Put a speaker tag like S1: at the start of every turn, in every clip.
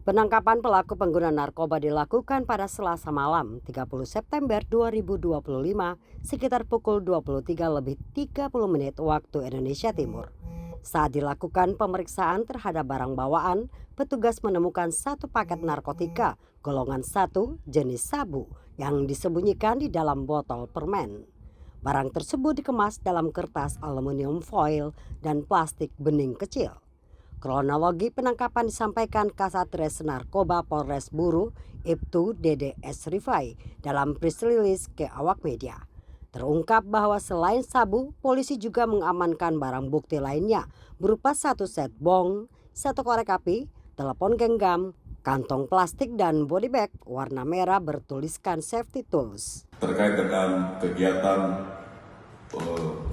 S1: Penangkapan pelaku pengguna narkoba dilakukan pada Selasa malam 30 September 2025 sekitar pukul 23:30 waktu Indonesia Timur. Saat dilakukan pemeriksaan terhadap barang bawaan, petugas menemukan satu paket narkotika golongan 1 jenis sabu yang disembunyikan di dalam botol permen. Barang tersebut dikemas dalam kertas aluminium foil dan plastik bening kecil. Kronologi penangkapan disampaikan Kasat Narkoba Polres Buru, Ibtu DDS Rifai dalam press release ke awak media. Terungkap bahwa selain sabu, polisi juga mengamankan barang bukti lainnya berupa satu set bong, satu korek api, telepon genggam, kantong plastik dan body bag warna merah bertuliskan safety tools.
S2: Terkait dengan kegiatan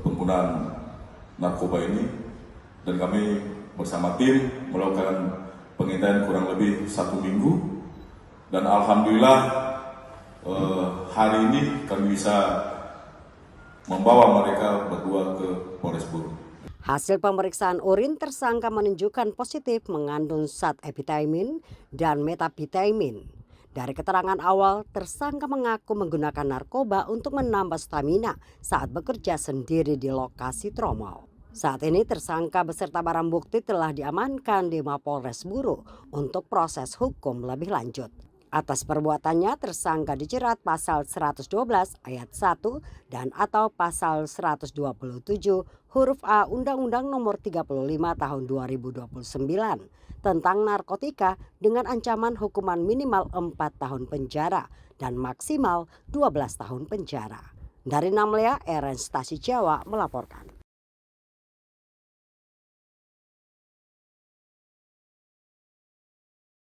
S2: penggunaan narkoba ini, dan kami bersama tim melakukan pengintaian kurang lebih 1 minggu, dan alhamdulillah hari ini kami bisa membawa mereka berdua ke Polres Buru.
S1: Hasil pemeriksaan urin tersangka menunjukkan positif mengandung zat epitaimin dan metapetaimin. Dari keterangan awal, tersangka mengaku menggunakan narkoba untuk menambah stamina saat bekerja sendiri di lokasi tromol. Saat ini tersangka beserta barang bukti telah diamankan di Mapolres Buru untuk proses hukum lebih lanjut. Atas perbuatannya tersangka dijerat pasal 112 ayat 1 dan atau pasal 127 huruf A Undang-Undang Nomor 35 Tahun 2029 tentang narkotika dengan ancaman hukuman minimal 4 tahun penjara dan maksimal 12 tahun penjara. Dari Namlea, RN Stasi Jawa melaporkan.